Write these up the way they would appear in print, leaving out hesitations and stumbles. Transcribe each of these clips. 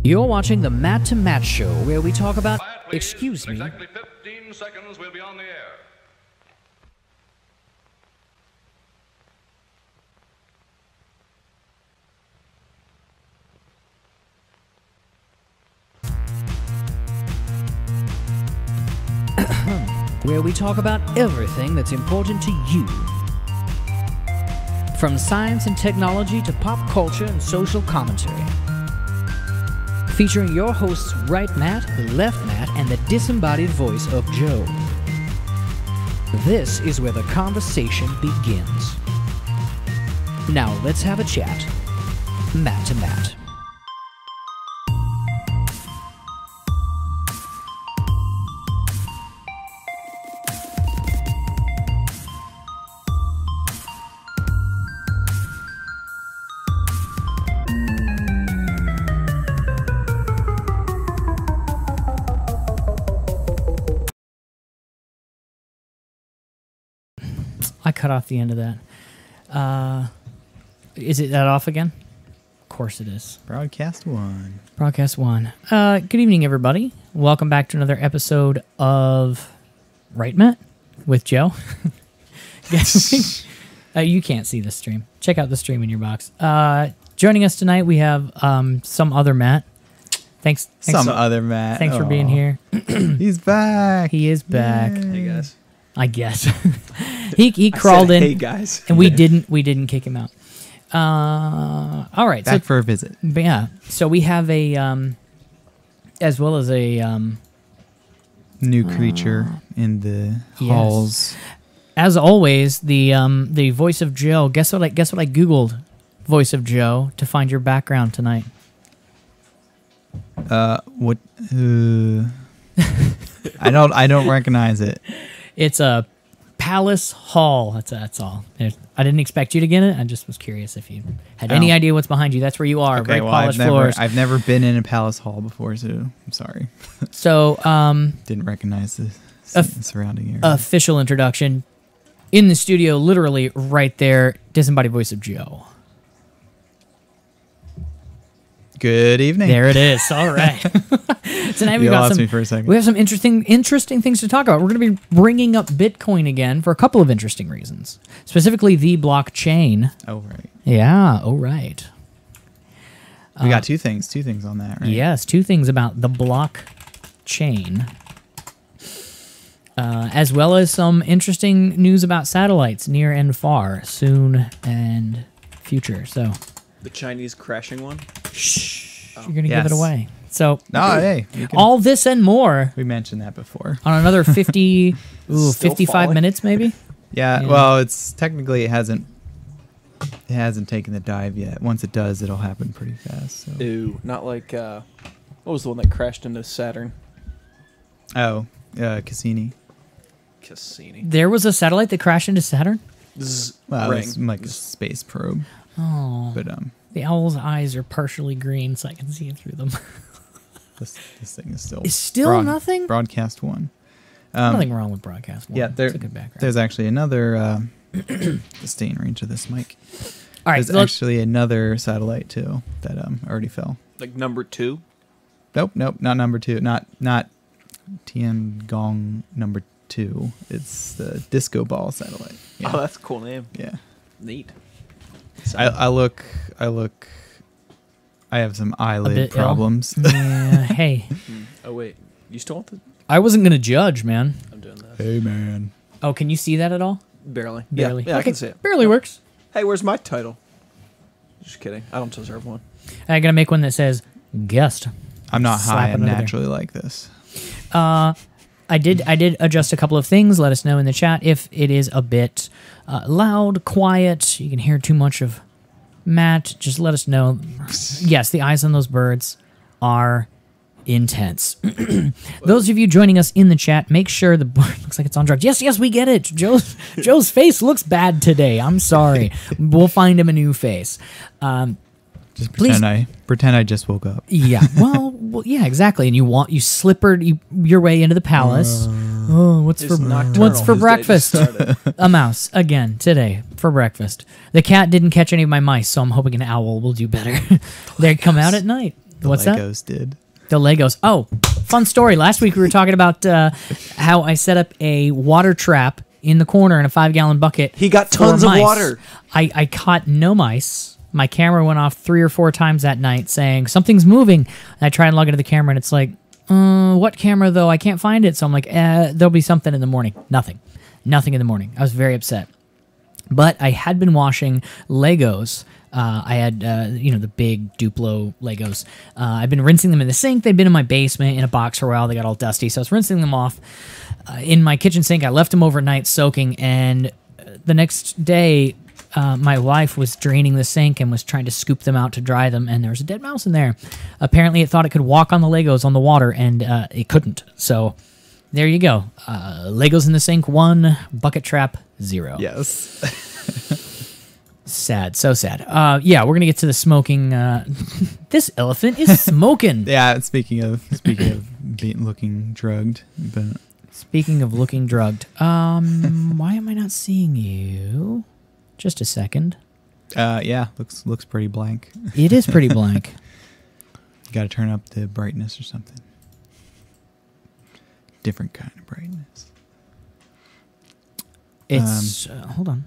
You're watching the Matt to Matt Show, where we talk about... Excuse me. Exactly 15 seconds, we'll be on the air. Where we talk about everything that's important to you. From science and technology to pop culture and social commentary. Featuring your hosts Right Matt, Left Matt, and the disembodied voice of Joe. This is where the conversation begins. Now let's have a chat. Matt to Matt. I cut off the end of that. Is it that off again? Of course it is. Broadcast 1. Broadcast 1. Good evening, everybody. Welcome back to another episode of Right Matt with Joe. You can't see the stream. Check out the stream in your box. Joining us tonight, we have some other Matt. Thanks Some other Matt. Thanks for being here. He's back. He is back. Hey guys. I guess. he crawled in. Hey guys. And we didn't kick him out. All right. Back for a visit. Yeah. So we have a as well as a New creature in the halls. as always, the voice of Joe. Guess what I googled voice of Joe to find your background tonight. What? I don't recognize it. It's a Palace Hall. That's all. I didn't expect you to get it. I just was curious if you had any idea what's behind you. That's where you are. Okay, right, polished floors. I've never been in a palace hall before, so I'm sorry. So, Didn't recognize the surrounding area. official introduction in the studio, literally right there. Disembodied voice of Joe. Good evening. There it is. All right. Tonight You lost me for a second. We have some interesting things to talk about. We're going to be bringing up Bitcoin again for a couple of interesting reasons. Specifically, the blockchain. Oh, right. Yeah. Oh, right. We got two things on that, right? Yes, two things about the blockchain, as well as some interesting news about satellites near and far, soon and future. So, The Chinese crashing one. you're going to give it Yes. away. So, No, hey. all this and more We mentioned that before. on another 55 falling. minutes, maybe. Yeah, Yeah. well, it's technically it hasn't taken the dive yet. Once it does, it'll happen pretty fast. So. Ew, not like what was the one that crashed into Saturn? Oh, Cassini. Cassini. There was a satellite that crashed into Saturn. Well, Ring. it's like a space probe. Oh, But the owl's eyes are partially green, so I can see through them. this thing is still It's still nothing? Broadcast 1. Nothing wrong with broadcast. Yeah, It's a good background. there's actually another stay in range of this mic. All right, There's so actually another satellite too that already fell. Like number 2. Nope, not number 2. Not Tiangong number 2. It's the disco ball satellite. Yeah. Oh, that's a cool name. Yeah. Neat. I look. I have some eyelid bit ill. problems. yeah, hey, Oh wait, you still want the? I wasn't gonna judge, man. I'm doing that. Hey man. Oh, can you see that at all? Barely. Barely. Yeah, I Okay, can see it. Barely works. Hey, where's my title? Just kidding. I don't deserve one. I gotta make one that says guest. I'm not Slap high it and under there. naturally like this. I did adjust a couple of things. Let us know in the chat if it is a bit loud, quiet. You can hear too much of Matt. Just let us know. Yes, the eyes on those birds are intense. Those of you joining us in the chat, make sure the bird looks like it's on drugs. Yes, we get it. Joe's face looks bad today. I'm sorry. We'll find him a new face. Just Please- pretend I just woke up. Yeah. Well, yeah, exactly. And you slippered your way into the palace. What's It's for nocturnal. what's for His day breakfast? just started. A mouse again today for breakfast. The cat didn't catch any of my mice, so I'm hoping an owl will do better. They come out at night. The What's that? Legos did. The Legos. Oh, fun story. Last week we were talking about how I set up a water trap in the corner in a 5-gallon bucket. He got for tons of mice. water. I caught no mice. My camera went off 3 or 4 times that night saying, something's moving. And I try and log into the camera, and it's like, what camera, though? I can't find it. So I'm like, there'll be something in the morning. Nothing. Nothing in the morning. I was very upset. But I had been washing Legos. I had, the big Duplo Legos. I've been rinsing them in the sink. They'd been in my basement in a box for a while. They got all dusty. So I was rinsing them off in my kitchen sink. I left them overnight soaking. And the next day, my wife was draining the sink and was trying to scoop them out to dry them. And there was a dead mouse in there. Apparently, it thought it could walk on the Legos on the water, and it couldn't. So there you go. Legos in the sink, 1. Bucket trap, 0. Yes. Sad, so sad. Yeah, we're gonna get to the smoking. This elephant is smoking. Yeah. Speaking of looking drugged, but Speaking of looking drugged, why am I not seeing you? Just a second. yeah, looks pretty blank. It is pretty blank. You got to turn up the brightness or something. Different kind of brightness. It's hold on.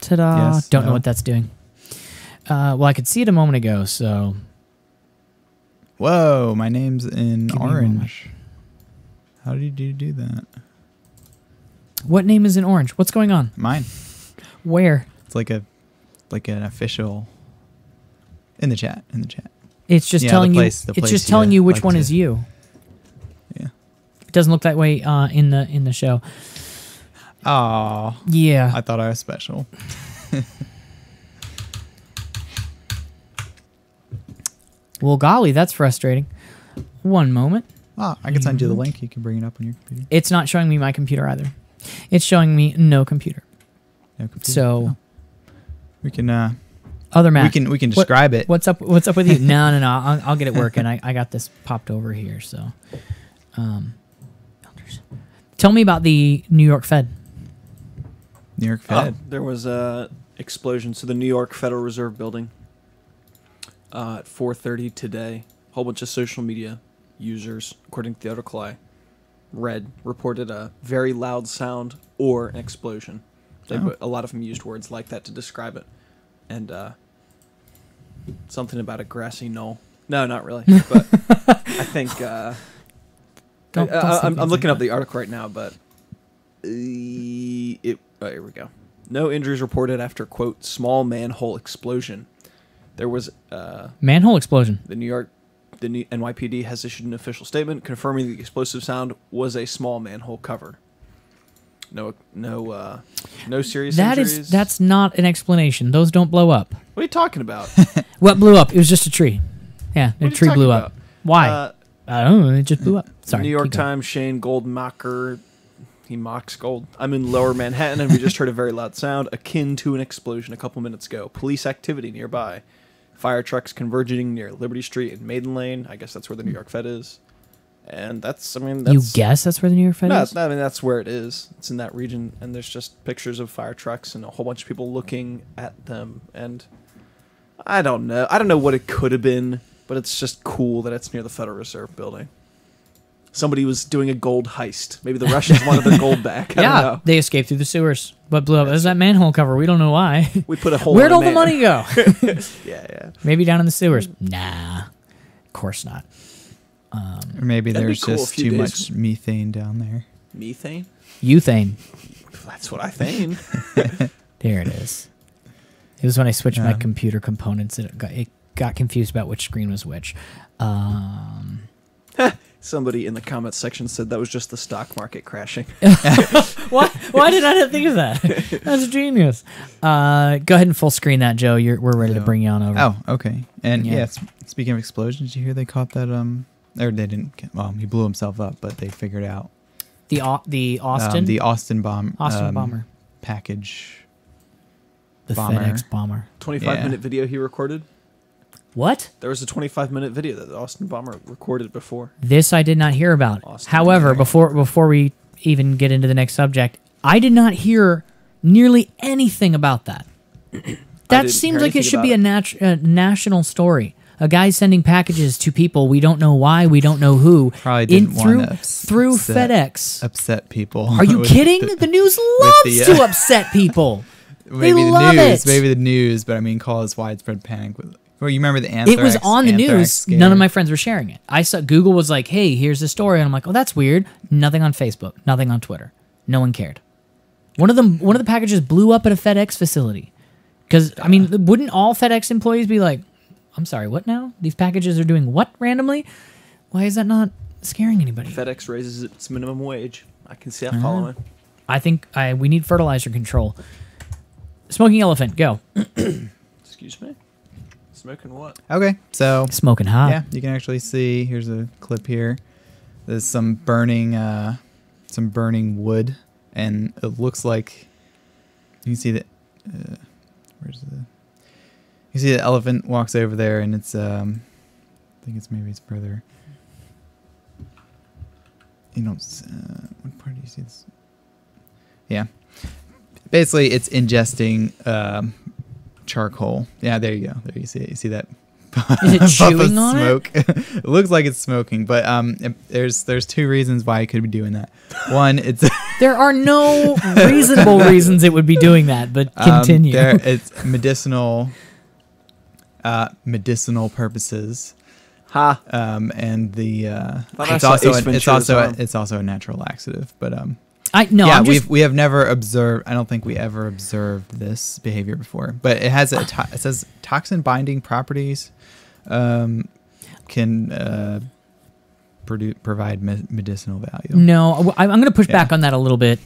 Ta-da! Yes, Don't know no. what that's doing. Well, I could see it a moment ago, so Whoa, my name's in Give me a moment. orange. How did you do that? what name is in orange? What's going on? Mine. Where? It's like an official in the chat. It's just Yeah, telling the you. place- the It's place just you telling you which like one to- is you. Yeah. It doesn't look that way in the show. Oh, Yeah. I thought I was special. Well, golly, that's frustrating. One moment. Ah, I can send you the link. You can bring it up on your computer. It's not showing me my computer either. It's showing me no computer. No computer. So, we can other Matt. we can What- describe it. What's up with you? No. I'll get it working. I got this popped over here. So, tell me about the New York Fed. New York Fed. There was a explosion. So the New York Federal Reserve building at 4:30 today. A whole bunch of social media users, according to the article I read, reported a very loud sound or an explosion. A lot of them used words like that to describe it. And something about a grassy knoll. No, not really. But I think Don't I'm say things looking like up the article right now, but here we go. No injuries reported after, quote, small manhole explosion. There was Manhole explosion. the NYPD has issued an official statement confirming the explosive sound was a small manhole cover. No serious injuries. That's not an explanation. Those don't blow up. What are you talking about? What blew up? It was just a tree. Yeah, What are a you tree talking blew about? up. Why? I don't know. It just blew up. Sorry. New York keep going. Times, Shane Goldmacher, he mocks gold. I'm in Lower Manhattan and we just heard a very loud sound akin to an explosion a couple minutes ago. Police activity nearby. Fire trucks converging near Liberty Street and Maiden Lane. I guess that's where the New York Fed is. And that's. You guess that's where the New York Fed No, is? I mean, that's where it is. It's in that region. And there's just pictures of fire trucks and a whole bunch of people looking at them. And I don't know. I don't know what it could have been, but it's just cool that it's near the Federal Reserve building. Somebody was doing a gold heist. Maybe the Russians wanted their gold back. I don't Yeah, know. they escaped through the sewers. What blew up? It was that manhole cover. We don't know why. We put a hole Where'd in a all the man. money go? Yeah. Maybe down in the sewers. Nah, of course not. Or maybe That'd be there's cool just a few too days. much methane down there. Methane? Euthane. That's what I think. There it is. It was when I switched my Yeah. computer components that it got confused about which screen was which. Somebody in the comments section said that was just the stock market crashing. Why did I not think of that? That's genius. Go ahead and full screen that, Joe. We're ready to Yeah. bring you on over. Oh, okay. And Yeah. speaking of explosions, did you hear they caught that? Or they didn't. Well, he blew himself up, but they figured out The Austin the Austin bomb. bomber, package. the bomber. FedEx bomber. 25-minute video he recorded. What? There was a 25-minute video that the Austin bomber recorded before. This I did not hear about. Austin However, bomber. before we even get into the next subject, I did not hear nearly anything about that. That didn't seems hear like it anything should be about a national story. A guy sending packages to people we don't know why, we don't know who, Probably didn't through want to FedEx. upset people. Are you with kidding? The news loves to upset people. Maybe the love news, it. maybe the news, but I mean, cause widespread panic. Well, you remember the anthrax? It was on the anthrax news. scare? None of my friends were sharing it. I saw Google was like, "Hey, here's the story," and I'm like, "Oh, that's weird." Nothing on Facebook. Nothing on Twitter. No one cared. One of the packages blew up at a FedEx facility. Because I mean, wouldn't all FedEx employees be like, "I'm sorry, what now? These packages are doing what randomly? Why is that not scaring anybody?" FedEx raises its minimum wage. I can see that following. I think we need fertilizer control. Smoking elephant, go. Excuse me? Smoking what? Okay, so Smoking hot. yeah, you can actually see. Here's a clip here. There's some burning wood, and it looks like you can see that. Where's the? You see the elephant walks over there, and it's I think it's further. You don't. What part do you see this? Yeah, basically it's ingesting charcoal. Yeah, there you go. There you see it. You see that? Is it puff of chewing on it? smoke. It looks like it's smoking, but there's two reasons why it could be doing that. One, it's There are no reasonable reasons it would be doing that, but continue. it's medicinal purposes. Ha! And the Thought I saw Ace Ventura's arm. it's also a natural laxative, but I'm just, we have never observed. I don't think we ever observed this behavior before. But it has it says toxin binding properties, can provide medicinal value. no. I'm going to push back on that a little bit.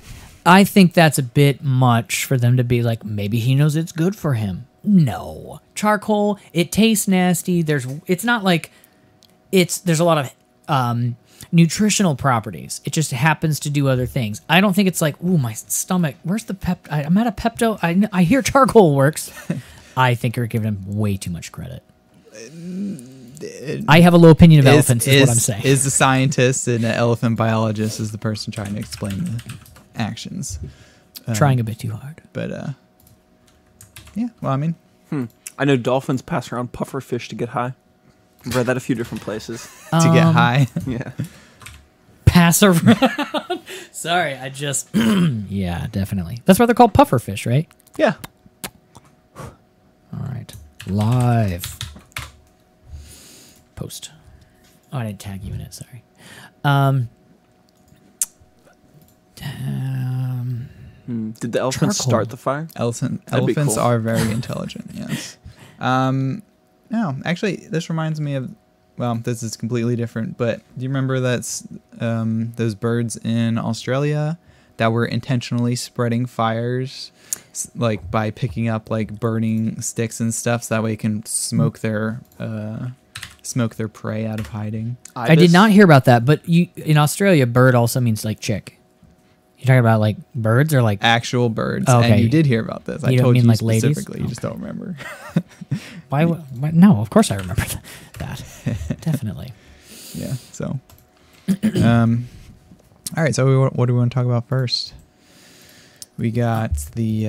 I think that's a bit much for them to be like, maybe he knows it's good for him. No, charcoal. It tastes nasty. It's not like there's a lot of nutritional properties. It just happens to do other things. I don't think it's like, ooh, my stomach. Where's the I'm at a Pepto. I hear charcoal works. I think you're giving him way too much credit. I have a low opinion of elephants, is what I'm saying. Is the scientist and an elephant biologist is the person trying to explain the actions. Trying a bit too hard. But yeah, well, I mean, I know dolphins pass around puffer fish to get high. I've read that a few different places. to get high. Yeah. Pass around. Sorry, I just. Yeah, definitely. That's why they're called puffer fish, right? Yeah. All right. Live. Post. Oh, I didn't tag you in it. Sorry. Did the elephants Charcoal. start the fire? That'd be Elephants cool. are very intelligent. Yes. No, actually, this reminds me of. Well, this is completely different. But do you remember that's those birds in Australia that were intentionally spreading fires, like by picking up like burning sticks and stuff, so that way it can smoke their prey out of hiding. I did not hear about that, but in Australia, bird also means like chick. You talking about like birds or like Actual birds. Oh, okay. And you did hear about this. I You don't told mean you like ladies? specifically. You just don't remember. why? No, of course I remember that. Definitely. Yeah. So. All right. So what do we want to talk about first? We got the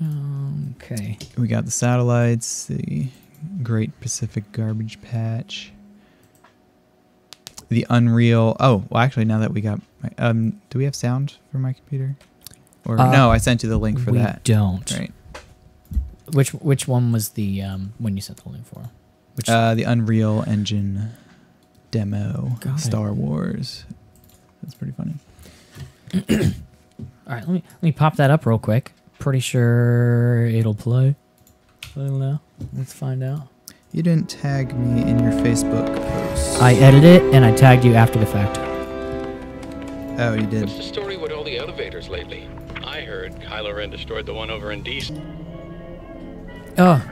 Okay. we got the satellites, the Great Pacific Garbage Patch, the Unreal. Oh, well, actually, now that we got, do we have sound for my computer? Or no, I sent you the link for we that. don't. Right. Which one was the one you sent the link for? Which The Unreal Engine demo, Got it. Star Wars. That's pretty funny. All right, let me pop that up real quick. Pretty sure it'll play. I don't know. Let's find out. You didn't tag me in your Facebook post. I edited it and I tagged you after the fact. Oh, you did. What's the story with all the elevators lately? I heard Kylo Ren destroyed the one over in DC. Oh,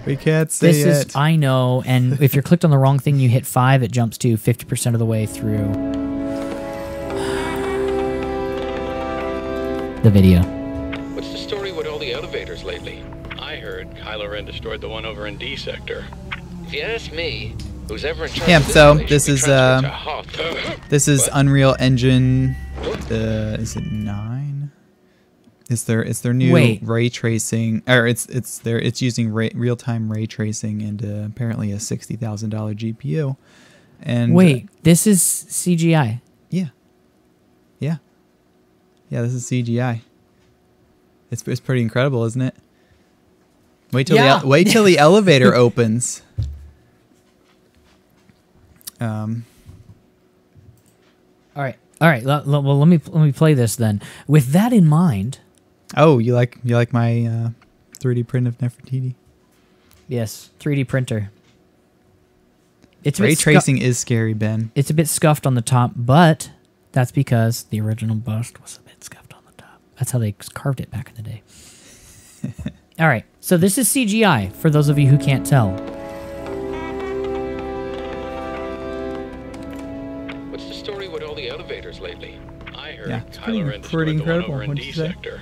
We can't see this it. is I know. And if you're clicked on the wrong thing, you hit 5. It jumps to 50% of the way through the video. What's the story with all the elevators lately? I heard Kylo Ren destroyed the one over in D sector. If you ask me, who's ever in charge Yeah, of this so place this should be is, transferred to Hoth. This is Unreal Engine. Is it 9? It's their new Wait. ray tracing, or it's using real time ray tracing and apparently a $60,000 GPU. And Wait, this is CGI. yeah, this is CGI. It's pretty incredible, isn't it? Wait till wait till the elevator opens. All right. Well, let me play this then. With that in mind, Oh, you like my 3D print of Nefertiti? yes, 3D printer. It's a Ray bit tracing is scary, Ben. It's a bit scuffed on the top, but that's because the original bust was a bit scuffed on the top. That's how they carved it back in the day. All right, so this is CGI for those of you who can't tell. What's the story with all the elevators lately? I heard Yeah, it's Kylo Ren pretty destroyed the one incredible. over in What'd D you say? sector.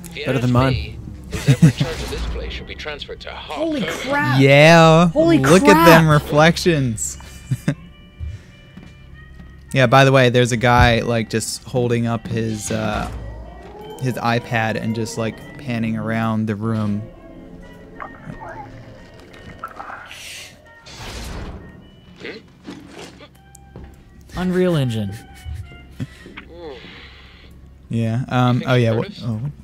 If you Better ask than mine. me, who's ever in charge of this place should be transferred to Hawk. Holy crap! Yeah. Holy Look crap. at them reflections. Yeah, by the way, there's a guy like just holding up his iPad and just like panning around the room. Unreal Engine. Yeah. think Oh yeah. she What, heard us?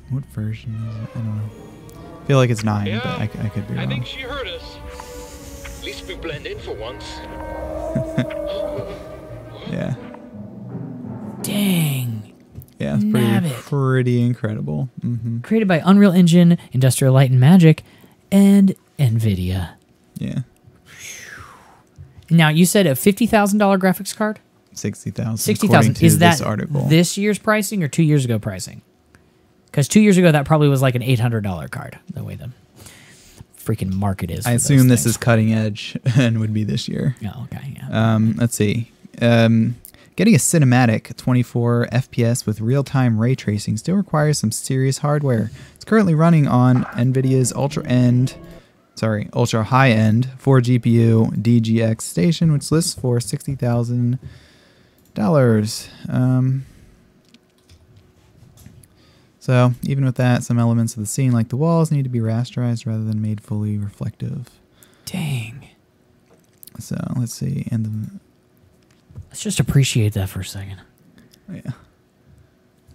what version is it? I don't know. I feel like it's 9, Yeah, but I could be I wrong. think she heard us. At least we blend in for once. Yeah. Dang. Yeah. It's Nabbit. pretty incredible. Hmm. Created by Unreal Engine, Industrial Light and Magic, and NVIDIA. Yeah. Now, you said a $50,000 graphics card? 60,000. 60,000. Is that this article? this year's pricing or 2 years ago pricing? Because 2 years ago, that probably was like an $800 card, the way the freaking market is. I for those assume this things. is cutting edge and would be this year. Oh, okay, yeah. Let's see. Getting a cinematic 24 FPS with real-time ray tracing still requires some serious hardware. It's currently running on NVIDIA's ultra high-end 4 GPU DGX station, which lists for $60,000. So even with that, some elements of the scene, like the walls, need to be rasterized rather than made fully reflective. Dang. So let's see, and Let's just appreciate that for a second. yeah,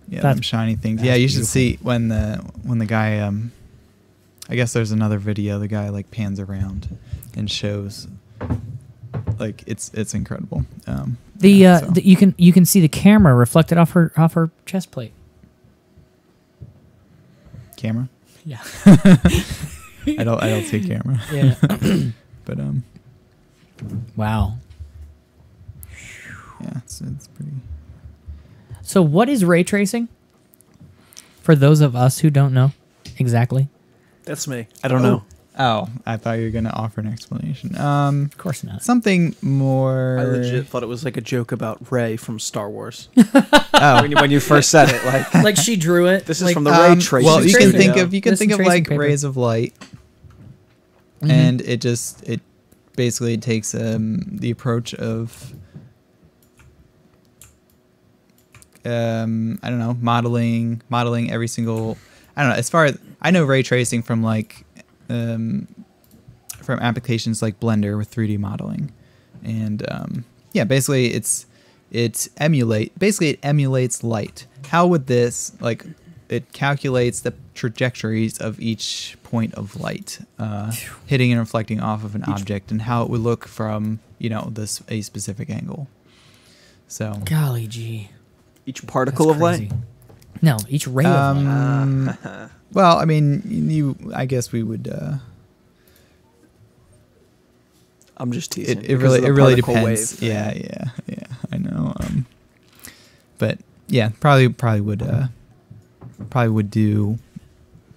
That's- them shiny things. that's Yeah, you should beautiful. see when the guy. I guess there's another video. The guy like pans around and shows. Like it's incredible. So. You can see the camera reflected off her chest plate. Camera. Yeah. I don't see camera. Yeah. But Wow. yeah, it's pretty. So what is ray tracing? For those of us who don't know exactly. That's me. I don't know. Oh, I thought you were gonna offer an explanation. Of course not. Something more. I legit thought it was like a joke about Rey from Star Wars. Oh. when you first said it, like Like she drew it. this is like, from the ray tracing. Well, you can tracing. think video. of This and like tracing paper. rays of light, and it basically takes the approach of I don't know, modeling every single. I don't know. As far as I know, ray tracing from like from applications like Blender with 3D modeling, and yeah, basically it emulates light. How would this like? It calculates the trajectories of each point of light hitting and reflecting off of an object, and how it would look from a specific angle. So Golly gee. Each particle of light. Crazy. No, each ray of light. well, I mean, I guess we would. I'm just teasing. It because really of the really particle depends. wave thing. Yeah. I know. But yeah, probably would do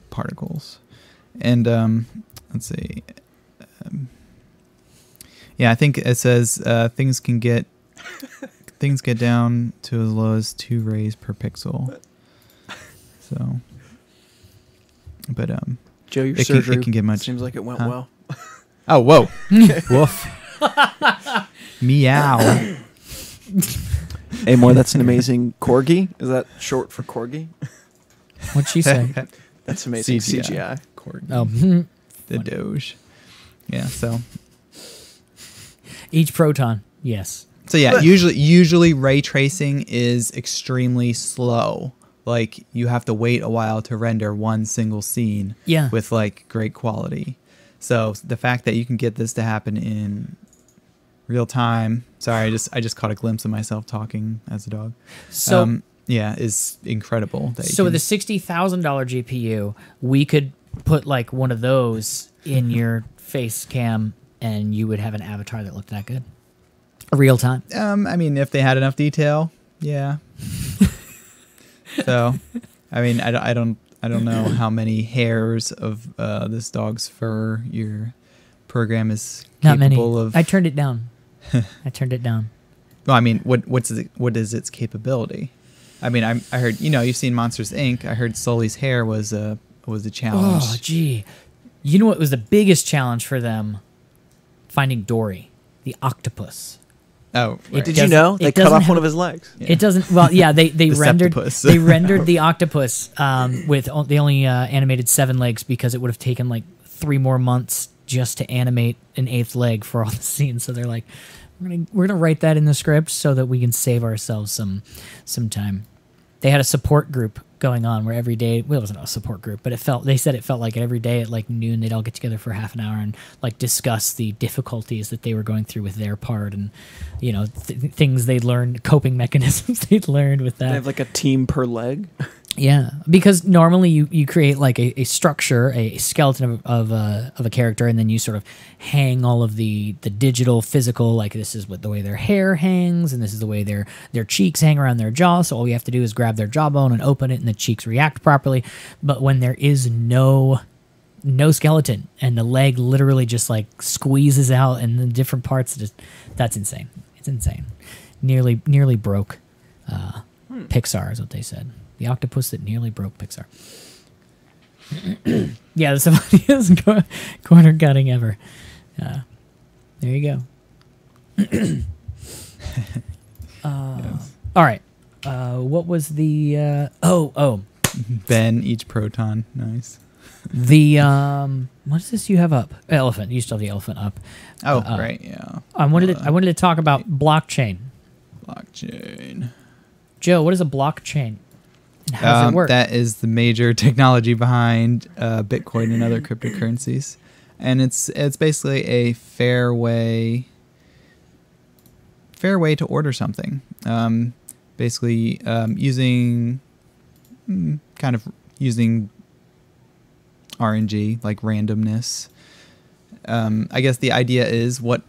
particles, and let's see. Yeah, I think it says things get down to as low as 2 rays per pixel. So, but Joe, your It can- it surgery can get much- seems like it went Huh? well. oh whoa, woof, meow. Amor, that's an amazing corgi. Is that short for corgi? What'd she say? That's amazing CGI. CGI. Corgi. Oh, The Doge. Yeah. So each proton. Yes. yeah, usually ray tracing is extremely slow. Like you have to wait a while to render one single scene Yeah. with like great quality. So the fact that you can get this to happen in real time. Sorry, I just caught a glimpse of myself talking as a dog. So yeah, is incredible. That you so can- with a $60,000 GPU, we could put like one of those in your face cam, and you would have an avatar that looked that good, real time. I mean, if they had enough detail, yeah. So, I mean, I don't know how many hairs of this dog's fur your program is Not many. capable of. I turned it down. I turned it down. Well, I mean, what is its capability? I mean, I heard, you've seen Monsters Inc. I heard Sully's hair was a challenge. Oh, gee. You know what was the biggest challenge for them? Finding Dory, the octopus. Oh, right. Did you doesn't- know they it cut doesn't off one have- of his legs? Yeah. It doesn't. Well, yeah, they rendered Septopus. they rendered the octopus they only animated 7 legs because it would have taken like 3 more months just to animate an 8th leg for all the scenes. So they're like, we're gonna write that in the script so that we can save ourselves some time. They had a support group going on where every day, well, it wasn't a support group, but they said it felt like every day at like noon they'd all get together for half an hour and like discuss the difficulties that they were going through with their part, and things they'd learned, coping mechanisms they'd learned with that. They have like a team per leg. Yeah, because normally you create like a structure, a skeleton of a character, and then you sort of hang all of the digital, physical, like this is what the way their hair hangs, and this is the way their cheeks hang around their jaw. So all you have to do is grab their jawbone and open it, and the cheeks react properly. But when there is no skeleton and the leg literally just like squeezes out, and the different parts, that's insane. It's insane. Nearly broke. Pixar is what they said. The octopus that nearly broke Pixar. Yeah, that's the funniest corner cutting ever. There you go. All right. What was the... Ben, each proton. Nice. The... what is this you have up? Elephant. You still have the elephant up. Oh, right. Yeah. I wanted to talk about blockchain. Blockchain. Joe, what is a blockchain? And how does it work? That is the major technology behind Bitcoin and other cryptocurrencies, and it's basically a fair way to order something. Basically, using RNG, like randomness. I guess the idea is what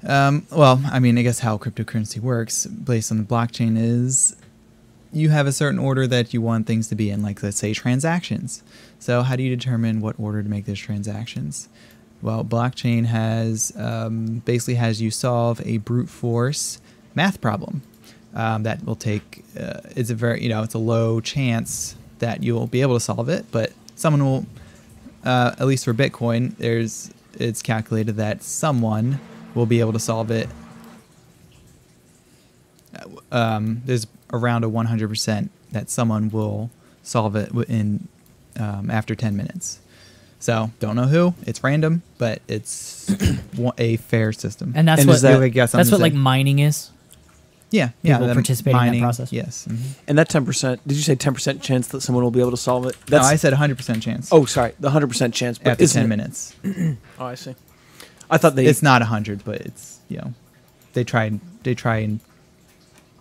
well, I mean, I guess how cryptocurrency works based on the blockchain is you have a certain order that you want things to be in, like let's say transactions. So how do you determine what order to make those transactions? Well, blockchain has basically has you solve a brute force math problem that will take. It's a very it's a low chance that you'll be able to solve it, but someone will. At least for Bitcoin, it's calculated that someone will be able to solve it. There's around a 100% that someone will solve it in after 10 minutes. So don't know who. It's random, but it's a fair system. And that's And what is that- that's what like mining is. yeah. people the participating in that mining, process? Yes. And that 10%, did you say 10% chance that someone will be able to solve it? No, I said 100% chance. Oh, sorry, the 100% chance. But after isn't 10 it- minutes. Oh, I see. I thought It's not 100, but it's they try and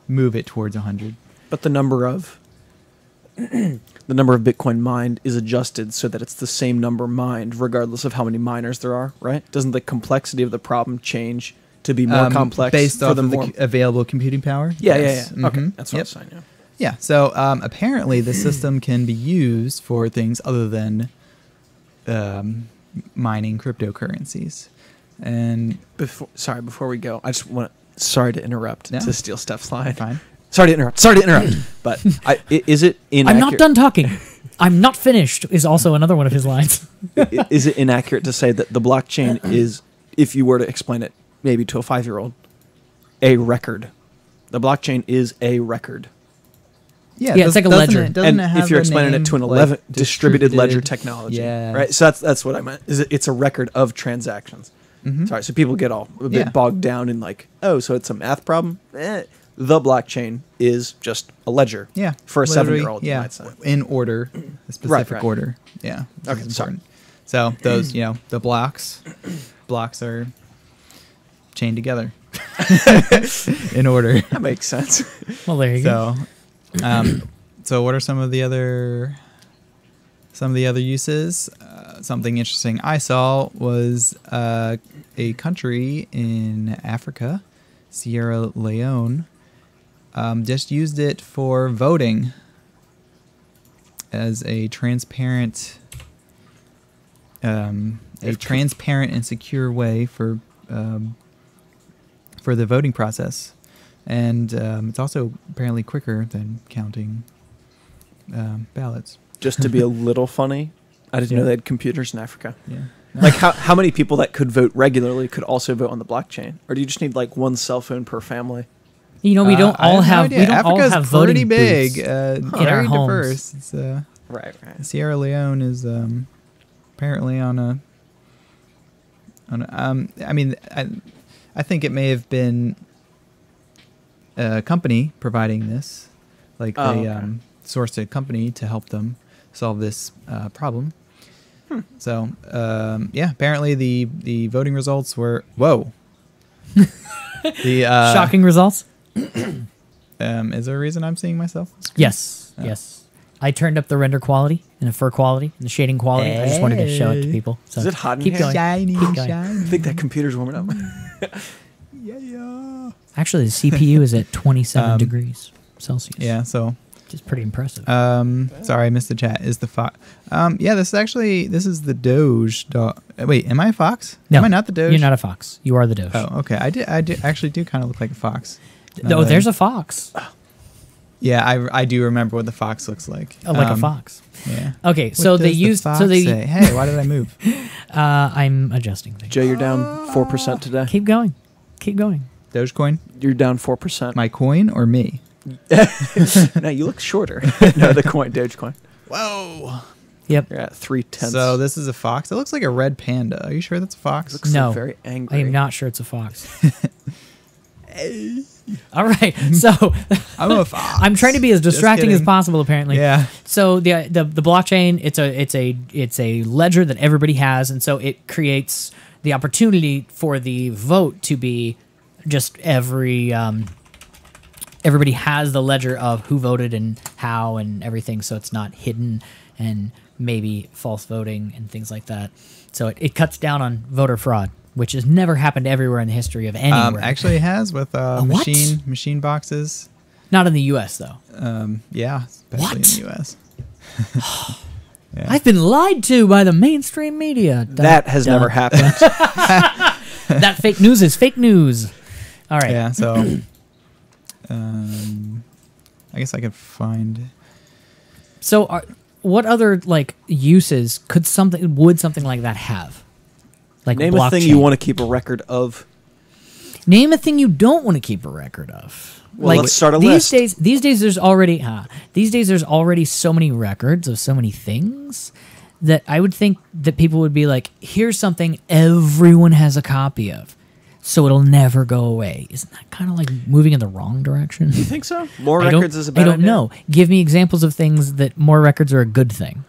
move it towards 100. But the number of Bitcoin mined is adjusted so that it's the same number mined regardless of how many miners there are, right? Doesn't the complexity of the problem change to be more complex based for off the of more? the available computing power? Yeah, Yes. yeah. Okay, Mhm. that's what Yep. I'm saying. Yeah. Yeah. So apparently the system can be used for things other than mining cryptocurrencies. And Before we go, I just want. Sorry to interrupt No. to steal Steph's line. fine. Sorry to interrupt. But is it inaccurate? I'm not done talking. I'm not finished is also another one of his lines. Is it inaccurate to say that the blockchain is, if you were to explain it maybe to a 5-year-old, a record The blockchain is a record. Yeah, it's like a doesn't ledger. Doesn't And it have if you're a explaining name, it to an like, distributed ledger technology, Yeah. right? So that's what I meant. Is it's a record of transactions. Mhm. Sorry, so people get all a bit Yeah. bogged down in like, oh, so it's a math problem. The blockchain is just a ledger. Yeah. For a literally, 7-year-old, you Yeah. might say. In order, a specific right. order. Yeah. which Okay, is sorry. important. So those, the blocks are chained together in order. That makes sense. Well, there you go. So, so what are some of the other uses? Something interesting I saw was a country in Africa, Sierra Leone, just used it for voting as a transparent, transparent and secure way for the voting process, and it's also apparently quicker than counting ballots. Just to be a little funny, I didn't know Yeah. they had computers in Africa. Yeah. Like how many people that could vote regularly could also vote on the blockchain? Or do you just need like one cell phone per family? We don't I all have no have idea. we don't Africa's all have voting pretty big, booths. very homes. diverse. It's, Right. Sierra Leone is apparently on a. I mean, I think it may have been a company providing this, like Oh, they okay. sourced a company to help them solve this problem. So apparently the voting results were the Shocking results. Is there a reason I'm seeing myself? on screen? Yes, yes. I turned up the render quality and the fur quality and the shading quality. I just wanted to show it to people. So Is it hot in keep here? going. Shiny, Keep going. shiny. I think that computer's warming up. Yeah. Actually, the CPU is at 27 degrees Celsius. Yeah. So, which is pretty impressive. sorry, I missed the chat. Is the fox? Yeah. This is the Doge dog. Wait, am I a fox? No, Am I not the Doge? You're not a fox. You are the Doge. Oh, okay. I actually do kind of look like a fox. No, there's a fox. Yeah, I do remember what the fox looks like. Like a fox. Yeah. Okay, What so they does the used. fox So they. say? Hey, why did I move? I'm adjusting things. Joe, you're down 4% today. Keep going. Keep going. Dogecoin? You're down 4%. My coin or me? No, you look shorter. No, the coin, Dogecoin. Whoa. Yep. You're at 3/10. So this is a fox. It looks like a red panda. Are you sure that's a fox? looks No. like very angry. I am not sure it's a fox. All right. So I'm a fox. I'm trying to be as Just distracting as kidding. possible. Apparently. Yeah. So the blockchain, it's a ledger that everybody has, and so it creates the opportunity for the vote to be just everybody has the ledger of who voted and how and everything, so it's not hidden and maybe false voting and things like that. So it cuts down on voter fraud, which has never happened everywhere in the history of anywhere. Actually, it has with what? machine boxes. Not in the U.S. though. Yeah, especially What? in the U.S. Yeah. I've been lied to by the mainstream media. That has never happened. That fake news is fake news. All right. Yeah. So, I guess I could find. So, what other like uses would something like that have? Like Name blockchain. a thing you want to keep a record of. Name a thing you don't want to keep a record of. Well, let's start a these list. These days, there's already so many records of so many things that I would think that people would be like, "Here's something everyone has a copy of, so it'll never go away." Isn't that kind of like moving in the wrong direction? You think so? More I don't- records is a bad I don't idea? know. Give me examples of things that more records are a good thing.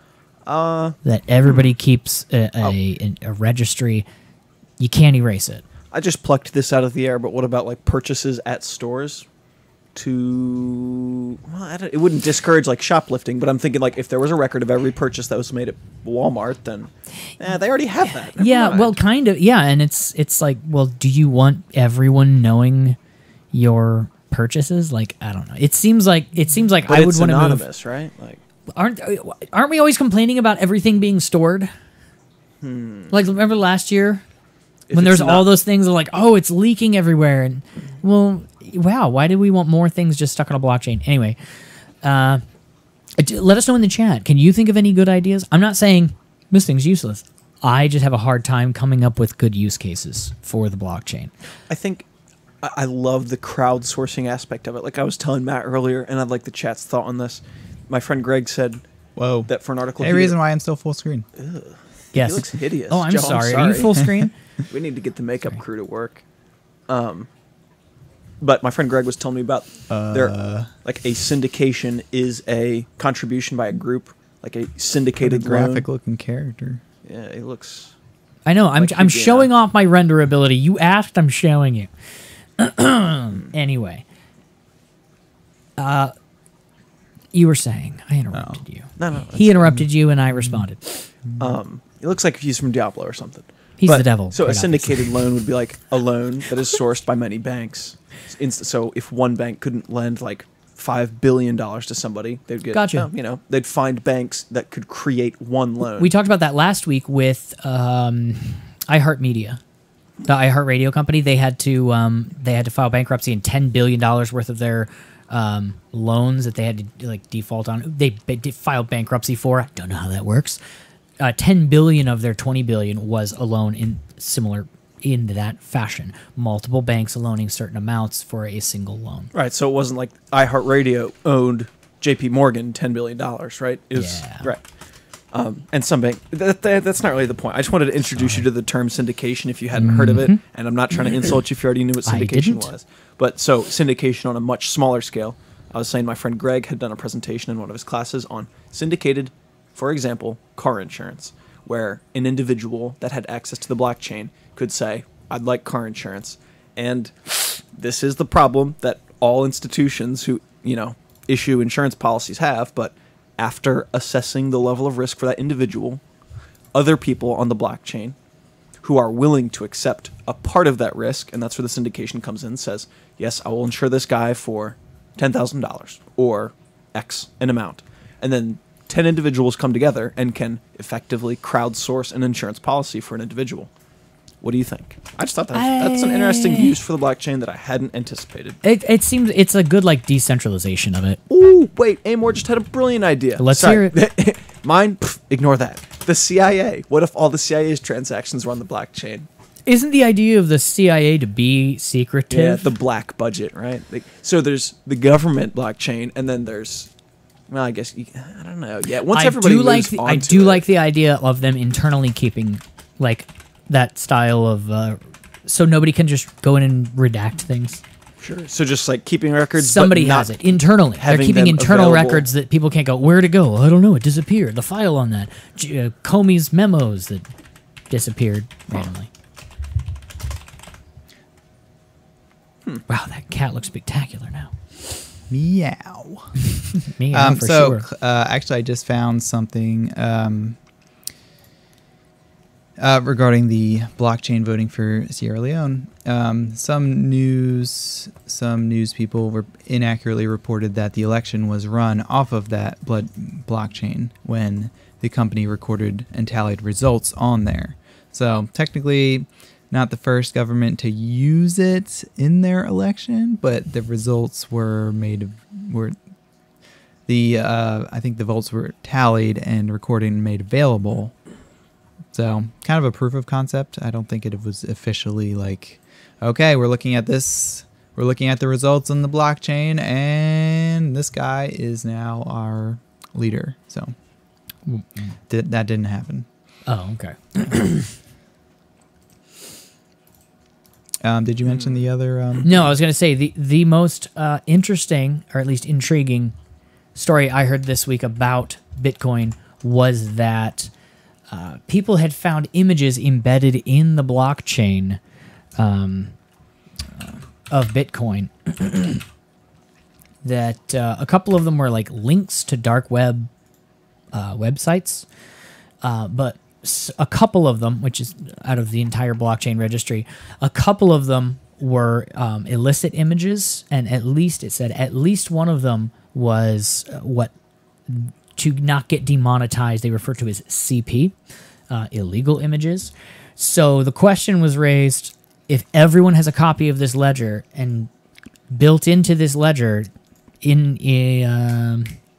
That everybody keeps a registry. You can't erase it. I just plucked this out of the air, but what about like purchases at stores? It wouldn't discourage like shoplifting, but I'm thinking like if there was a record of every purchase that was made at Walmart, then they already have that. Never Yeah, mind. well, kind of. Yeah, and it's like, well, do you want everyone knowing your purchases? Like, I don't know. It seems like But I would it's want to move. anonymous, right? Like, Aren't we always complaining about everything being stored? Like, remember last year if when it's there's not- all those things of like, oh, it's leaking everywhere, and well, wow, why do we want more things just stuck on a blockchain? Anyway, let us know in the chat. Can you think of any good ideas? I'm not saying this thing's useless. I just have a hard time coming up with good use cases for the blockchain. I think I love the crowdsourcing aspect of it. Like I was telling Matt earlier, and I'd like the chat's thought on this. My friend Greg said Whoa. that for an article. Any reason why I'm still full screen? Yes. He looks hideous. Oh, I'm Joe, sorry. Are you full screen? We need to get the makeup crew to work. But my friend Greg was telling me about like a syndication is a contribution by a group, like a syndicated graphic loan. looking character. Yeah, it looks. I know. I'm Like I'm you, showing off my render ability. You asked. I'm showing you. Anyway, you were saying I interrupted you. No. He interrupted you, and I responded. It looks like he's from Diablo or something. He's But- the devil. So a quite obviously. syndicated loan would be like a loan that is sourced by many banks. So if one bank couldn't lend like $5 billion to somebody, they'd get, Gotcha. they'd find banks that could create one loan. We talked about that last week with iHeartMedia, the iHeartRadio company. They had to file bankruptcy, and $10 billion worth of their loans that they had to like default on. They filed bankruptcy for. I don't know how that works. 10 billion of their 20 billion was a loan in that fashion. Multiple banks loaning certain amounts for a single loan. Right, so it wasn't like iHeartRadio owned J.P. Morgan $10 billion, right? It was, Yeah. Right. And some bank. That's not really the point. I just wanted to introduce you to the term syndication if you hadn't heard of it, and I'm not trying to insult you if you already knew what I syndication didn't. was. But so syndication on a much smaller scale. I was saying my friend Greg had done a presentation in one of his classes on syndicated, for example, car insurance, where an individual that had access to the blockchain could say, I'd like car insurance. And this is the problem that all institutions who, issue insurance policies have, but after assessing the level of risk for that individual, other people on the blockchain who are willing to accept a part of that risk, and that's where the syndication comes in, says, yes, I will insure this guy for $10,000 or X an amount. And then 10 individuals come together and can effectively crowdsource an insurance policy for an individual. What do you think? I just thought that's an interesting use for the blockchain that I hadn't anticipated. It seems it's a good like decentralization of it. Ooh, wait, Amor just had a brilliant idea. Let's Sorry. hear it. Mine, ignore that. The CIA. What if all the CIA's transactions were on the blockchain? Isn't the idea of the CIA to be secretive? Yeah, the black budget, right? So there's the government blockchain, and then there's, well, I guess, I don't know. Yeah, once everybody moves I onto do it- like the idea of them internally keeping like that style of so nobody can just go in and redact things. Sure. So just like keeping records. Somebody but not has it internally. They're having keeping them internal available. records that people can't go. Where'd it go? I don't know. It disappeared. The file on that. Comey's memos that disappeared randomly. Wow, that cat looks spectacular now. Meow. Me, for So sure. actually, I just found something regarding the blockchain voting for Sierra Leone. Some news people were inaccurately reported that the election was run off of that blockchain when the company recorded and tallied results on there. So technically, not the first government to use it in their election, but the results I think the votes were tallied and recorded and made available. So kind of a proof of concept. I don't think it was officially like, okay, we're looking at this. We're looking at the results on the blockchain, and this guy is now our leader. So that didn't happen. Oh, okay. Did you mention the other? No, I was going to say the most interesting, or at least intriguing, story I heard this week about Bitcoin was that people had found images embedded in the blockchain of Bitcoin. That a couple of them were like links to dark web websites, but a couple of them, which is out of the entire blockchain registry, a couple of them were illicit images, and at least one of them was to not get demonetized, they refer to as CP, illegal images. So the question was raised, if everyone has a copy of this ledger and built into this ledger,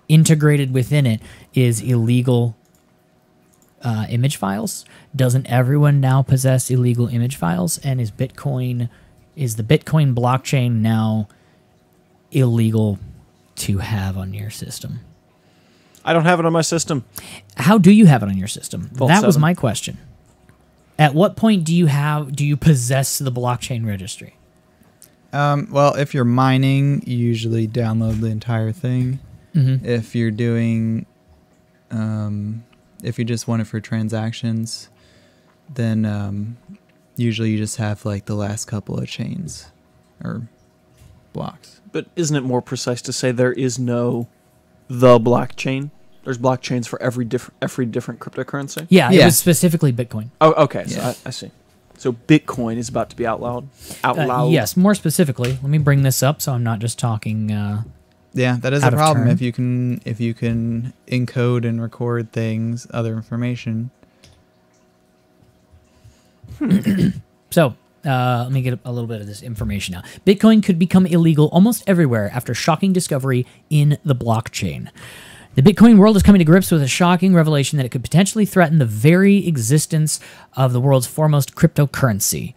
integrated within it is illegal image files, doesn't everyone now possess illegal image files? And is Bitcoin is the Bitcoin blockchain now illegal to have on your system? I don't have it on my system. How do you have it on your system? Vault That was 7. my question. At what point do you possess the blockchain registry? Well, if you're mining, you usually download the entire thing. Mm-hmm. If you're doing, if you just want it for transactions, then usually you just have like the last couple of chains or blocks. But isn't it more precise to say there is no the blockchain? There's blockchains for every different cryptocurrency? Yeah, it Yeah. was specifically Bitcoin. Oh, okay. So Yeah. I see. So Bitcoin is about to be outlawed? Outlawed? Yes, more specifically. Let me bring this up so I'm not just talking. Yeah, that is Out a of problem turn. if you can encode and record things, other information. So, let me get a little bit of this information now. Bitcoin could become illegal almost everywhere after shocking discovery in the blockchain. The Bitcoin world is coming to grips with a shocking revelation that it could potentially threaten the very existence of the world's foremost cryptocurrency.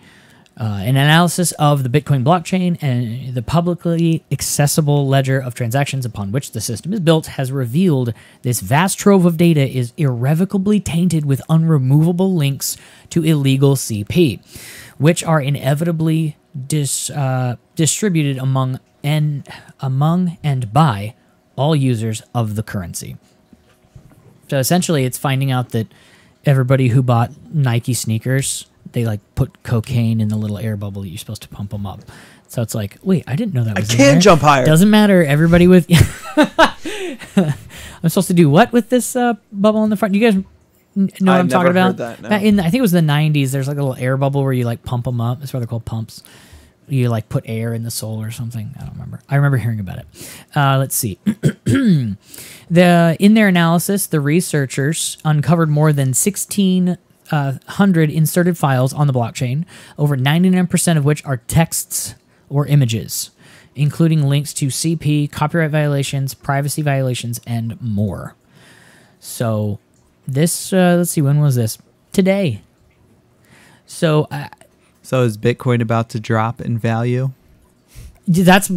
An analysis of the Bitcoin blockchain and the publicly accessible ledger of transactions upon which the system is built has revealed this vast trove of data is irrevocably tainted with unremovable links to illegal CP, which are inevitably distributed among and by all users of the currency. So essentially, it's finding out that everybody who bought Nike sneakers, they like put cocaine in the little air bubble that you're supposed to pump them up. So it's like, wait, I didn't know that I was in can there. jump higher. Doesn't matter. Everybody with I'm supposed to do what with this bubble in the front? You guys know what I've I'm talking never about? heard that, no. I think it was the 90s. There's like a little air bubble where you like pump them up. That's why they're called pumps. You like put air in the sole or something. I don't remember. I remember hearing about it. Let's see. In their analysis, the researchers uncovered more than 1,600 inserted files on the blockchain, over 99% of which are texts or images, including links to CP, copyright violations, privacy violations, and more. So this, let's see, when was this? Today. So So is Bitcoin about to drop in value? that's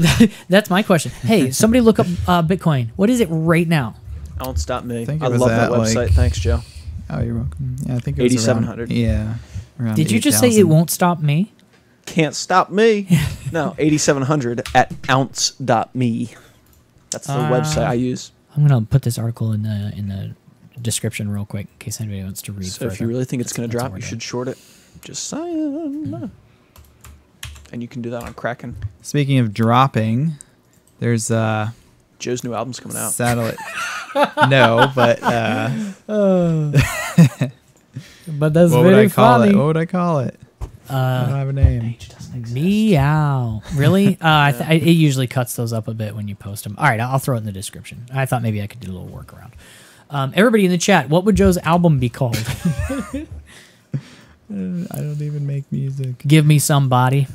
my question. Hey, somebody look up Bitcoin. What is it right now? Don't stop me. I think it I was love that at, website. like- Thanks, Joe. Oh, you're welcome. Yeah, I think it was 8,700. Yeah. Around Did you just say 8,000. it won't stop me? Can't stop me. No, 8,700 at ounce.me. That's the website I use. I'm gonna put this article in the description real quick in case anybody wants to read. So if further. you really think it's going to That's drop, all you we're should short it. Just saying. And you can do that on Kraken. Speaking of dropping, there's Joe's new album's coming out. satellite. No, but But that's what would very I call funny. it? What would I call it? I don't have a name. Meow. Really? It usually cuts those up a bit when you post them. All right, I'll throw it in the description. I thought maybe I could do a little workaround. Everybody in the chat, what would Joe's album be called? I don't even make music. Give me somebody.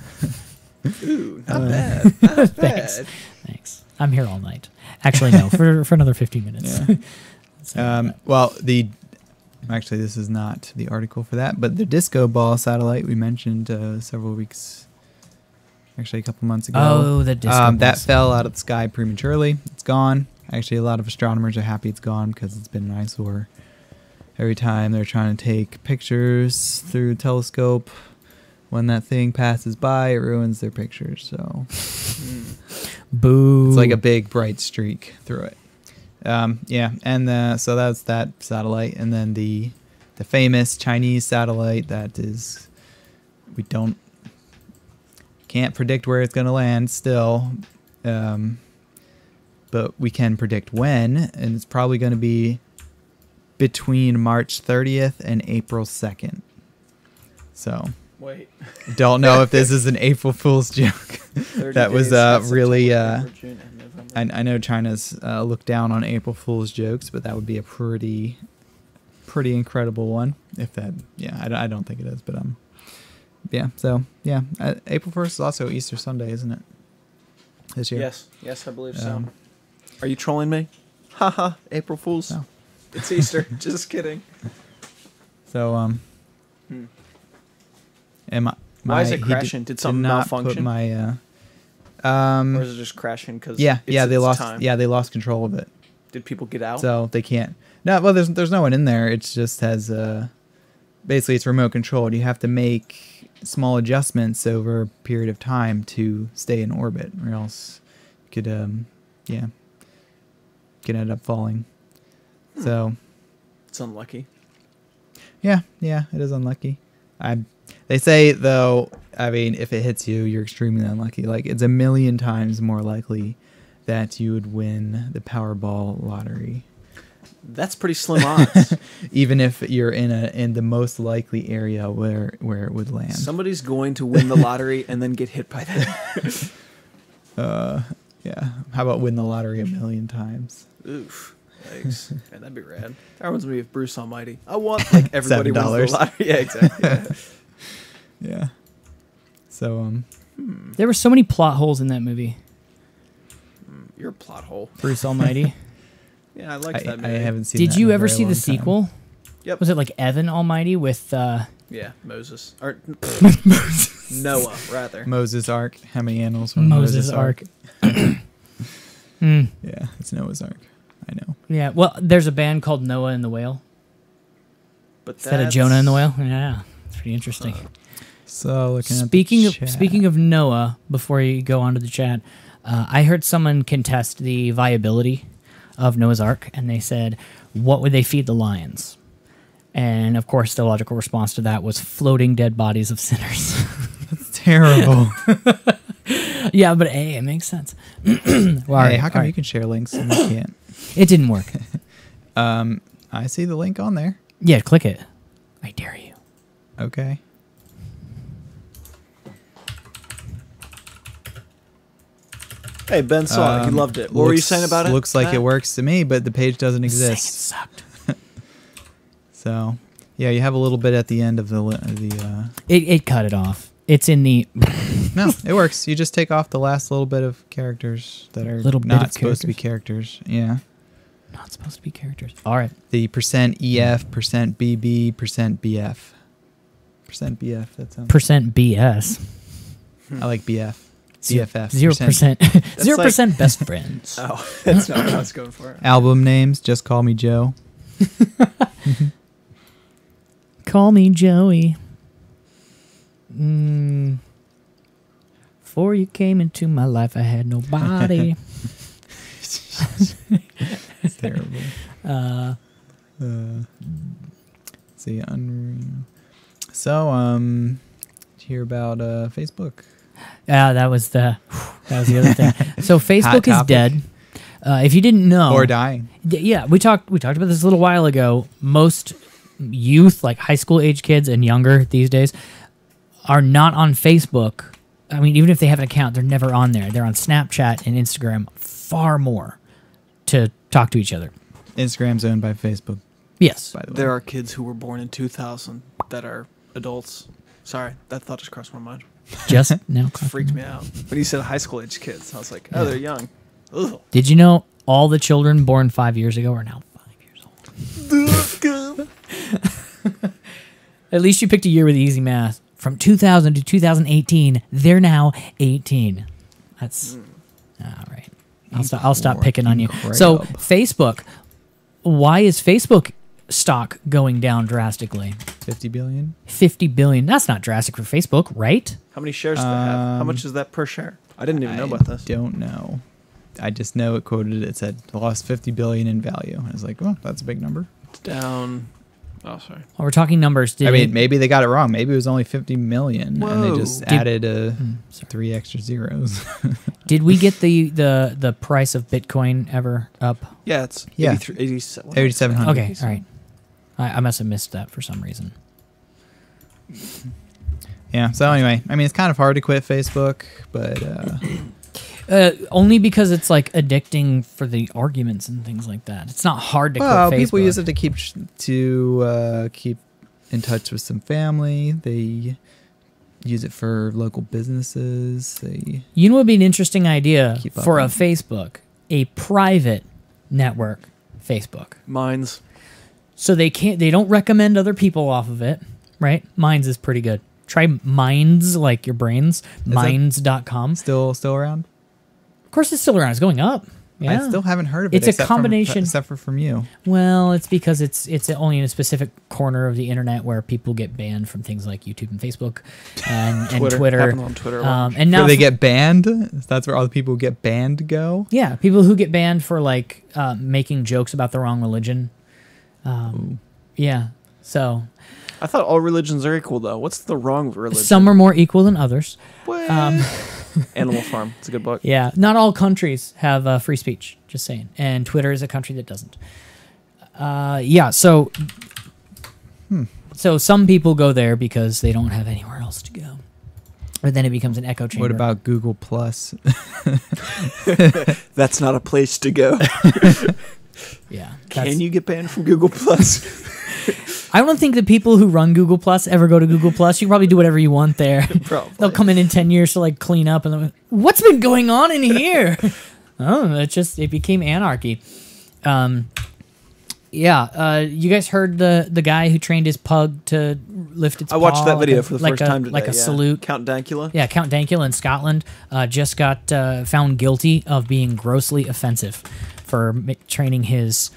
Ooh, not bad. Not Thanks. bad. Thanks. I'm here all night. Actually, no, for another 15 minutes. Yeah. Well, actually, this is not the article for that, but the disco ball satellite we mentioned several weeks, actually a couple months ago. Oh, the disco that balls. fell out of the sky prematurely. It's gone. Actually, a lot of astronomers are happy it's gone because it's been an eyesore. Every time they're trying to take pictures through a telescope, when that thing passes by, it ruins their pictures. So Boo. it's like a big bright streak through it. Yeah, and so that's that satellite, and then the famous Chinese satellite that is can't predict where it's going to land still, but we can predict when, and it's probably going to be between March 30th and April 2nd. So Wait. don't know if this is an April Fool's joke. That was really. I know China's looked down on April Fool's jokes, but that would be a pretty incredible one. If that, yeah, I don't think it is, but yeah. So yeah, April 1st is also Easter Sunday, isn't it? This year. Yes, I believe so. Are you trolling me? Haha, April Fools. No. It's Easter. Just kidding. So Why is it he crashing? Did something not malfunction? Put my, or is it just crashing because they lost. time? Yeah, they lost control of it, Did people get out? so they can't. No, well, there's no one in there. It just has basically it's remote controlled. You have to make small adjustments over a period of time to stay in orbit, or else you could could end up falling. So It's unlucky. yeah, it is unlucky. They say though, I mean, if it hits you, you're extremely unlucky. Like it's 1,000,000 times more likely that you would win the Powerball lottery, That's pretty slim odds. even if you're in the most likely area where it would land. Somebody's going to win the lottery and then get hit by that. Yeah. How about win the lottery 1,000,000 times? Oof. Thanks. Man, that'd be rad. That reminds me of Bruce Almighty. I want like everybody wins $7. the lottery. Yeah, exactly. Yeah. Yeah. So There were so many plot holes in that movie. You're a plot hole. Bruce Almighty. Yeah, I liked that I movie. haven't seen. Did that you in a ever very see the long time. sequel? Yep. Was it like Evan Almighty with Yeah, Moses. Or Noah, rather. Moses Ark? How many animals from Moses Ark? Yeah, it's Noah's Ark. I know. Yeah. Well, there's a band called Noah and the Whale But instead of Jonah and the Whale. Yeah, it's pretty interesting. So looking Speaking at the of speaking of Noah, before you go on to the chat, I heard someone contest the viability of Noah's Ark, and they said, "What would they feed the lions?" And of course, the logical response to that was floating dead bodies of sinners. That's terrible. Yeah, but hey, it makes sense. Well, all Hey, right, how all come right. you can share links and I can't? It didn't work. I see the link on there. Yeah, click it. I dare you. Okay. Hey, Ben saw it. He loved it. What were you saying about it? Looks like Matt? it works to me, but the page doesn't Saying it exist. sucked. So, yeah, you have a little bit at the end of the It cut it off. It's in the No, it works. You just take off the last little bit of characters that are Little bit not of supposed to be characters. Yeah. not supposed to be characters. All right. The %EF, %BB, %BF. %BF, that sounds Percent BS. I like BF. BFF. 0%. 0% best friends. Oh, that's not what I was going for. Album names, Just Call Me Joe. Call me Joey. Before you came into my life, I had nobody. It's terrible. Let's see, Unreal. So, did you hear about Facebook? Yeah, that was the other thing. So Facebook is topic. dead. If you didn't know, Or dying. Yeah, we talked about this a little while ago. Most youth, like high school age kids and younger these days, are not on Facebook. I mean, even if they have an account, they're never on there. They're on Snapchat and Instagram far more to talk to each other. Instagram's owned by Facebook, Yes. by the way. There are kids who were born in 2000 that are adults. Sorry, that thought just crossed my mind. Just now. It freaked me out. When you said high school age kids, I was like, oh, they're young. Ugh. Did you know all the children born 5 years ago are now 5 years old? At least you picked a year with easy math. From 2000 to 2018, they're now 18. That's all right. I'll stop picking on you. So Incredible. Facebook, why is Facebook stock going down drastically? 50 billion? 50 billion. That's not drastic for Facebook, right? How many shares do they have? How much is that per share? I didn't even know about this. Don't know. I just know it quoted it said lost 50 billion in value. I was like, well, that's a big number. It's down. Oh, sorry. Well, we're talking numbers. I mean, maybe they got it wrong. Maybe it was only 50 million and they Whoa. just Did- added 3 extra zeros. did we get the price of Bitcoin ever up? Yeah, it's Yeah. 87. 8,700. Okay, all right. I must have missed that for some reason. Yeah. So anyway, I mean, it's kind of hard to quit Facebook, but Only because it's like addicting for the arguments and things like that. It's not hard to well, quit Facebook. people use it to keep in touch with some family. They use it for local businesses. They You know what would be an interesting idea Keep up for a on it. Facebook? A private network Facebook. Mines. So they don't recommend other people off of it, right? Mine's is pretty good. Try Minds, like your brains. Minds.com. Still around? Of course, it's still around. It's going up. Yeah. I still haven't heard of it. It's a except from- combination- except from you. Well, it's because it's only in a specific corner of the internet where people get banned from things like YouTube and Facebook and Twitter. Happened on Twitter a lot. And now Where they get banned? That's where all the people who get banned go? yeah, people who get banned for like making jokes about the wrong religion. Yeah, so I thought all religions are equal, though. What's the wrong religion? some are more equal than others. What? Animal Farm. It's a good book. Yeah, not all countries have free speech. Just saying, and Twitter is a country that doesn't. Yeah, so so some people go there because they don't have anywhere else to go, but then it becomes an echo chamber. What about Google Plus? That's not a place to go. Yeah, Can you get banned from Google Plus? I don't think the people who run Google Plus ever go to Google Plus. You can probably do whatever you want there. Probably. They'll come in 10 years to like clean up and like, what's been going on in here? Oh, it became anarchy. Yeah, you guys heard the guy who trained his pug to lift its I watched paw that like video a- for the like first a- time today. like a salute. Count Dankula. Yeah, Count Dankula in Scotland just got found guilty of being grossly offensive for training his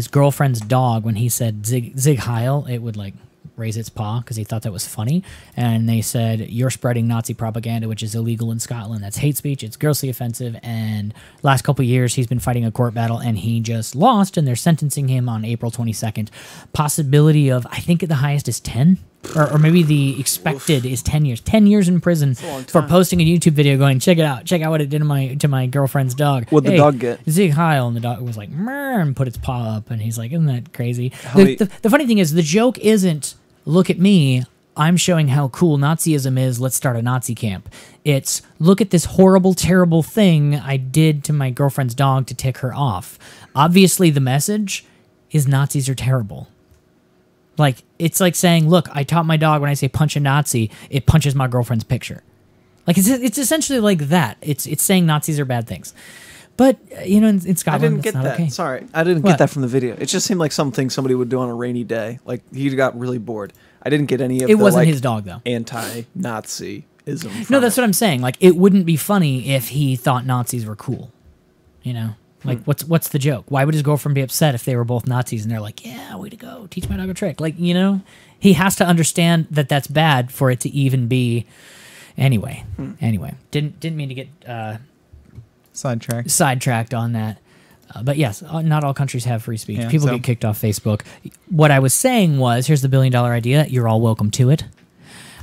girlfriend's dog. When he said Zig Heil, it would like raise its paw because he thought that was funny. And they said, you're spreading Nazi propaganda, which is illegal in Scotland. That's hate speech. It's grossly offensive. And last couple of years, he's been fighting a court battle, and he just lost, and they're sentencing him on April 22nd. Possibility of, I think the highest is 10, or maybe the expected is 10 years. 10 years in prison for posting a YouTube video going, check it out. Check out what it did to my girlfriend's dog. What'd the dog get? Zig Heil, and the dog was like, "Mrr," and put its paw up, and he's like, isn't that crazy? many- The funny thing is, the joke isn't, look at me, I'm showing how cool Nazism is, let's start a Nazi camp. It's, look at this horrible, terrible thing I did to my girlfriend's dog to tick her off. Obviously, the message is Nazis are terrible. Like, it's like saying, look, I taught my dog when I say punch a Nazi, it punches my girlfriend's picture. Like, it's essentially like that. It's saying Nazis are bad things. But, in I Scotland, didn't that's get not that. okay. Sorry, I didn't What? get that from the video. It just seemed like something somebody would do on a rainy day. Like he got really bored. I didn't get any of It the wasn't like, his dog, though. anti-Nazi-ism. No, that's what I'm saying. Like, it wouldn't be funny if he thought Nazis were cool. Like, what's the joke? Why would his girlfriend be upset if they were both Nazis and they're like, yeah, way to go, teach my dog a trick? Like, he has to understand that that's bad for it to even be. Anyway, didn't mean to get sidetracked on that. But yes, not all countries have free speech. Yeah, People so- get kicked off Facebook. What I was saying was, here's the $1 billion idea. You're all welcome to it.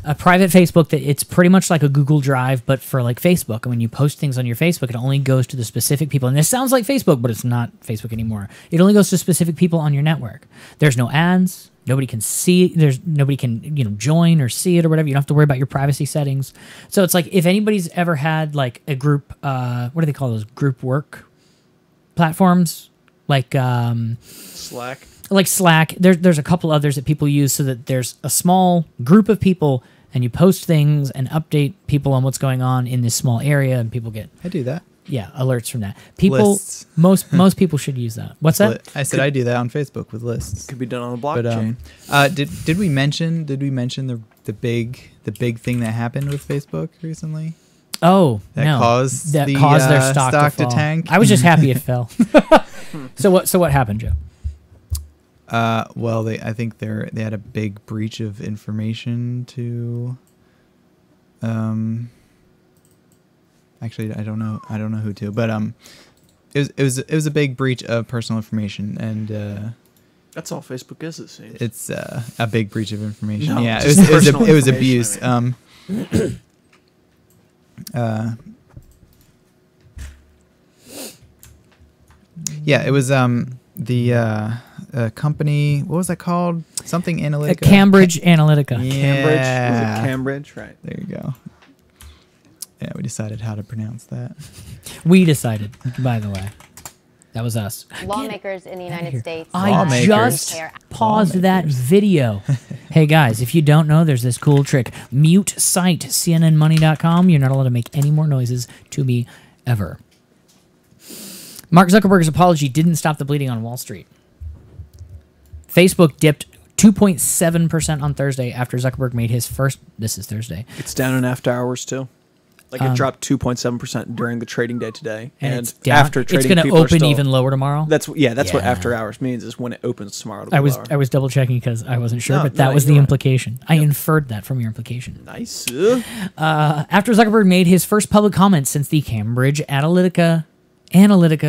A private Facebook that it's pretty much like a Google Drive, but for like Facebook. And when you post things on your Facebook, it only goes to the specific people. And this sounds like Facebook, but it's not Facebook anymore. It only goes to specific people on your network. There's no ads. Nobody can see. Nobody can join or see it or whatever. You don't have to worry about your privacy settings. So it's like if anybody's ever had like a group, what do they call those? Group work platforms, like Slack. like Slack. There's a couple others that people use so that there's a small group of people and you post things and update people on what's going on in this small area, and people get I do that. alerts from that. People Lists. most people should use that. What's that? I said I do that on Facebook with lists. Could be done on a But blockchain. did we mention the big thing that happened with Facebook recently? Oh, That no. caused that the, caused their stock to fall. tank? I was just happy it fell. So what happened, Joe? Well, I think they had a big breach of information to. Actually, I don't know who to, but it was a big breach of personal information, and That's all Facebook is, it seems. it's a big breach of information. No, Yeah, just it was personal abuse. information, Yeah, it was the company. What was that called? Something Analytica. Cambridge Analytica. Yeah. Was it Cambridge? Right. There you go. Yeah, we decided how to pronounce that. We decided, by the way. That was us. Lawmakers in the United here. States. I Lawmakers. just paused that Lawmakers. video. Hey guys, if you don't know, there's this cool trick. Mute site, cnnmoney.com. You're not allowed to make any more noises to me ever. Mark Zuckerberg's apology didn't stop the bleeding on Wall Street. Facebook dipped 2.7% on Thursday after Zuckerberg made his first. This is Thursday. It's down in after hours too. Like it dropped 2.7% during the trading day today, And and it's down. after trading, It's going to people are open still- even lower tomorrow. That's what Yeah. after hours means is when it opens tomorrow. It'll be I was lower. double checking because I wasn't sure, No, but that no, was the you're right. implication. I inferred that from your implication. Nice. After Zuckerberg made his first public comments since the Cambridge Analytica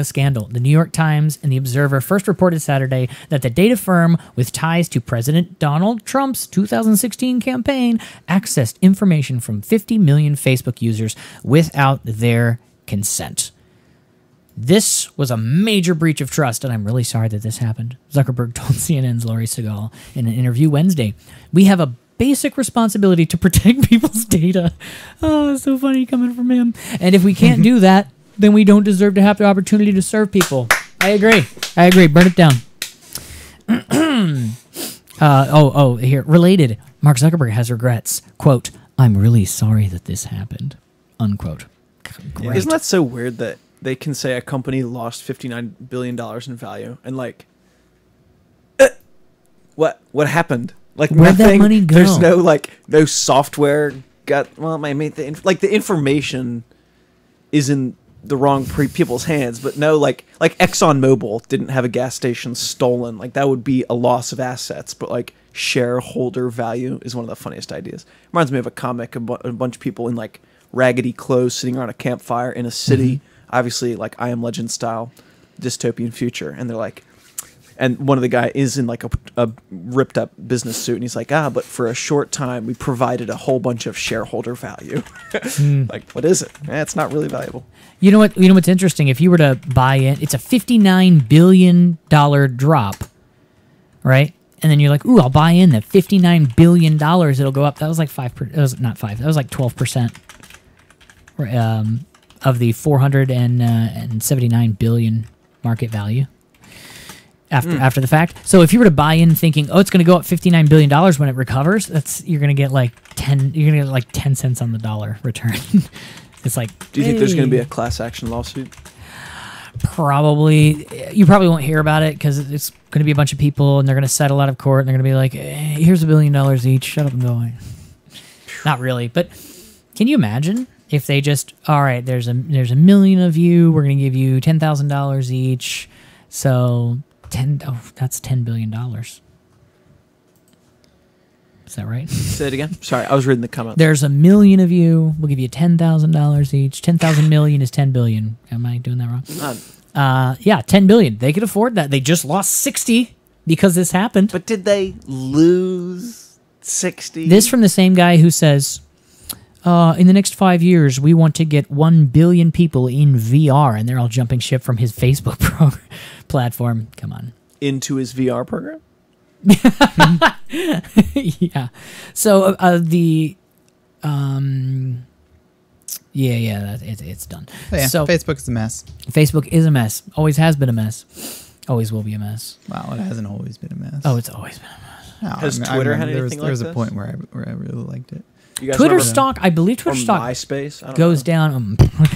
scandal, the New York Times and the Observer first reported Saturday that the data firm with ties to President Donald Trump's 2016 campaign accessed information from 50 million Facebook users without their consent. This was a major breach of trust, and I'm really sorry that this happened. Zuckerberg told CNN's Laurie Segal in an interview Wednesday, "We have a basic responsibility to protect people's data." Oh, it's so funny coming from him. "And if we can't do that, then we don't deserve to have the opportunity to serve people." I agree. Burn it down. Here. Related. Mark Zuckerberg has regrets. Quote, "I'm really sorry that this happened." Unquote. Great. Isn't that so weird that they can say a company lost $59 billion in value and like, what happened? Like Where'd that nothing. money go? There's no software got. Well, I made the information is in the wrong people's hands, but no, like ExxonMobil didn't have a gas station stolen. Like that would be a loss of assets, but like shareholder value is one of the funniest ideas. Reminds me of a comic, a bunch of people in like raggedy clothes sitting around a campfire in a city, obviously like I Am Legend style dystopian future, and they're like, and one of the guy is in like a ripped up business suit, and he's like, but for a short time we provided a whole bunch of shareholder value. Like, what is it? It's not really valuable. You know what? You know what's interesting? If you were to buy in, it's a $59 billion drop, right? And then you're like, "Ooh, I'll buy in the $59 billion. It'll go up." That was like 5%. It was not 5. That was like 12%. Of the 479 billion market value after the fact. So if you were to buy in thinking, "Oh, it's going to go up $59 billion when it recovers," you're going to get like 10 cents on the dollar return. It's like, Do you think there's going to be hey. a class action lawsuit? Probably. You probably won't hear about it because it's going to be a bunch of people and they're going to settle out of court and they're going to be like, "Hey, here's $1 billion each. Shut up and go away." Not really, but can you imagine if they just, all right, there's a million of you. We're going to give you $10,000 each. So that's $10 billion. Is that right? Say it again. Sorry, I was reading the comments. There's a million of you. We'll give you $10,000 each. 10,000 million is 10 billion. Am I doing that wrong? Yeah, 10 billion. They could afford that. They just lost 60 because this happened. But did they lose 60? This from the same guy who says, in the next 5 years, we want to get 1 billion people in VR, and they're all jumping ship from his Facebook platform. Come on. Into his VR program? Yeah. So it's done. But yeah, So Facebook's a mess. Facebook is a mess. Always has been a mess. Always will be a mess. Wow, it hasn't always been a mess. Oh, it's always been a mess. No, Has I Twitter remember had there was, anything there was like a point this? where I really liked it. You guys Twitter remember stock, I believe that? Twitter Or stock MySpace? I don't goes know. down.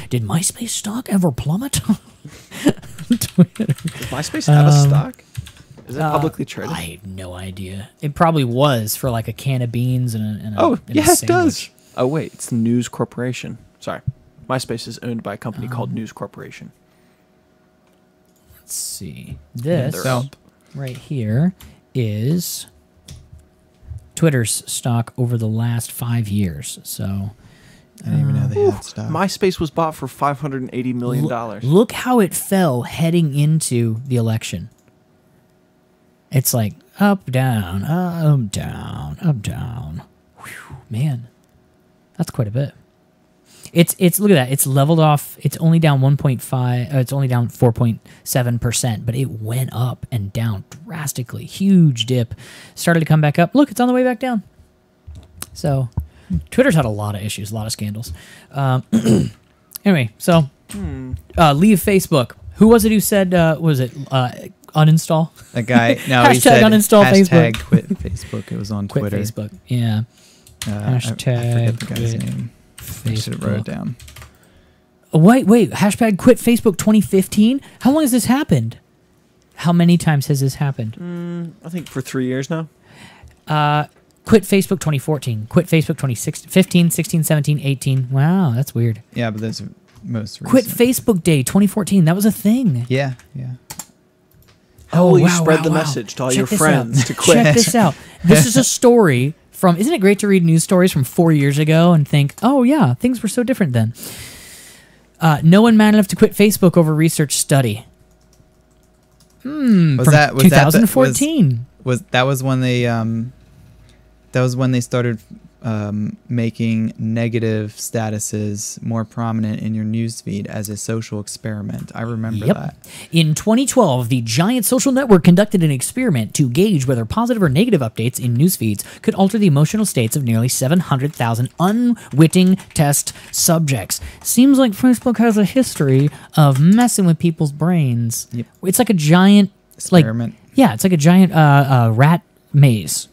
Did MySpace stock ever plummet? Twitter. Does MySpace have a stock? Is it publicly traded? I have no idea. It probably was for like a can of beans and a Oh, and a yeah, it sandwich. does. Oh, wait. It's the News Corporation. Sorry. MySpace is owned by a company called News Corporation. Let's see. They're This up. right here is Twitter's stock over the last 5 years. So I didn't even know they had stock. MySpace was bought for $580 million. look how it fell heading into the election. It's like up, down, up, down, up, down. Whew, man, that's quite a bit. It's look at that. It's leveled off. It's only down 1.5. It's only down 4.7%, but it went up and down drastically. Huge dip. Started to come back up. Look, it's on the way back down. So, Twitter's had a lot of issues, a lot of scandals. Anyway, so leave Facebook. Who was it who said? Was it uninstall? That guy. No, he Hashtag said uninstall hashtag Facebook. quit Facebook. It was on Quit Twitter. Facebook. Yeah. I forget the guy's quit name. I should have wrote it down. Wait. Hashtag quit Facebook 2015. How long has this happened? How many times has this happened? I think for 3 years now. Quit Facebook 2014. Quit Facebook 2015, 16, 17, 18. Wow, that's weird. Yeah, but that's most recent. Quit Facebook Day 2014. That was a thing. Yeah, yeah. How will you wow, spread wow, the wow. message to all Check your this friends out. to quit? Check this out. This is a story from. Isn't it great to read news stories from 4 years ago and think, oh yeah, things were so different then. No one man enough to quit Facebook over research study. Was From that 2014. that was when they started making negative statuses more prominent in your newsfeed as a social experiment. I remember Yep. that. In 2012, the Giant Social Network conducted an experiment to gauge whether positive or negative updates in news feeds could alter the emotional states of nearly 700,000 unwitting test subjects. Seems like Facebook has a history of messing with people's brains. Yep. It's like a giant Experiment. It's like a giant rat maze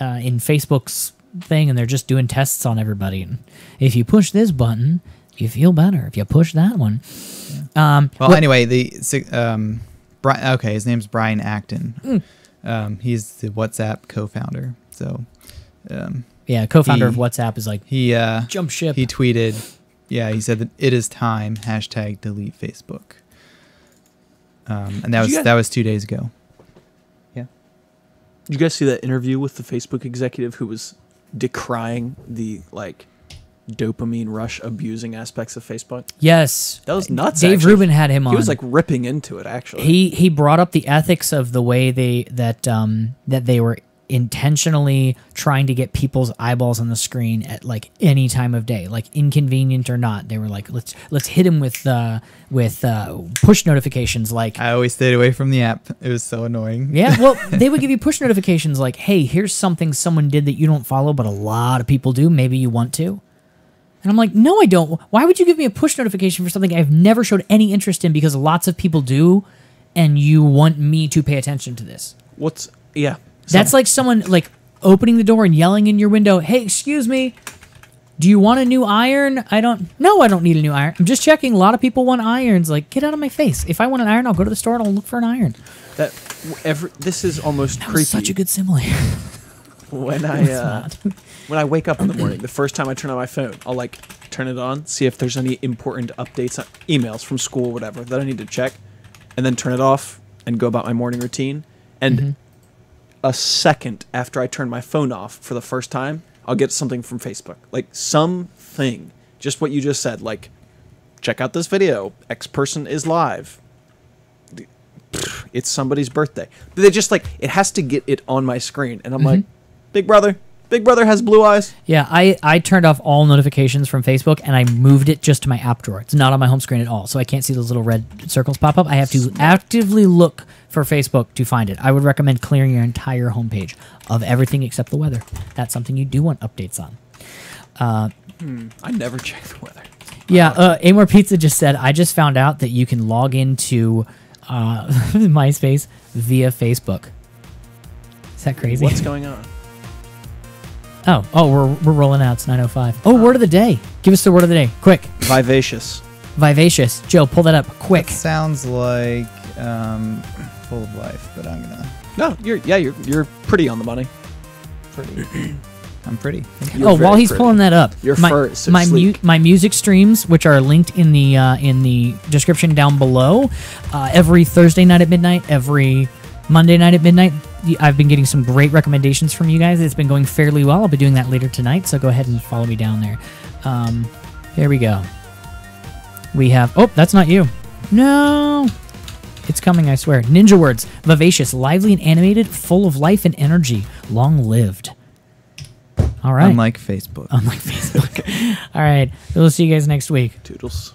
in Facebook's thing, and they're just doing tests on everybody. And if you push this button, you feel better. If you push that one, Well, anyway, his name's Brian Acton. He's the WhatsApp co-founder. So, co-founder he- of WhatsApp is like he jump ship. he tweeted, he said that it is time, #delete Facebook. And Did you guys- that was 2 days ago. Did you guys see that interview with the Facebook executive who was decrying the dopamine rush abusing aspects of Facebook? Yes, That was nuts. Dave actually. Rubin had him on. He was like ripping into it. Actually, he brought up the ethics of the way that they were intentionally trying to get people's eyeballs on the screen at like any time of day, like inconvenient or not. They were like, let's hit him with push notifications. Like, I always stayed away from the app. It was so annoying. yeah, well, they would give you push notifications like, hey, here's something someone did that you don't follow, but a lot of people do. Maybe you want to. And I'm like, no, I don't. Why would you give me a push notification for something I've never showed any interest in because lots of people do, and you want me to pay attention to this? So- That's like someone like opening the door and yelling in your window, hey, excuse me, do you want a new iron? I don't need a new iron. I'm just checking. A lot of people want irons. Like, get out of my face. If I want an iron, I'll go to the store and I'll look for an iron. this is almost That creepy. was such a good simile. When It's I not. when I wake up in the morning, the first time I turn on my phone, I'll like turn it on, see if there's any important updates, emails from school, whatever that I need to check, and then turn it off and go about my morning routine. And a second after I turn my phone off for the first time, I'll get something from Facebook, like something, just what you just said, like check out this video, X person is live. It's somebody's birthday. But they just like, it has to get it on my screen, and I'm like, Big Brother has blue eyes. Yeah, I turned off all notifications from Facebook and I moved it just to my app drawer. It's not on my home screen at all, so I can't see those little red circles pop up. I have to actively look for Facebook to find it. I would recommend clearing your entire homepage of everything except the weather. That's something you do want updates on. I never check the weather. Yeah, Amor Pizza just said, I just found out that you can log into MySpace via Facebook. Is that crazy? What's going on? Oh, we're rolling out. It's 9:05. Oh, word of the day. Give us the word of the day. Quick. Vivacious. Vivacious. Joe, pull that up. Quick. Sounds like full of life, but I'm gonna No, you're pretty on the money. I'm pretty. You're Oh, while very he's pretty. pulling that up, Your my, fur is so my, sleek. my music streams, which are linked in the description down below, every Thursday night at midnight, every Monday night at midnight. I've been getting some great recommendations from you guys. It's been going fairly well. I'll be doing that later tonight, so go ahead and follow me down there. Here we go. We have... Oh, that's not you. No. It's coming, I swear. Ninja words. Vivacious, lively and animated, full of life and energy. Long-lived. All right. Unlike Facebook. Unlike Facebook. All right. We'll see you guys next week. Toodles.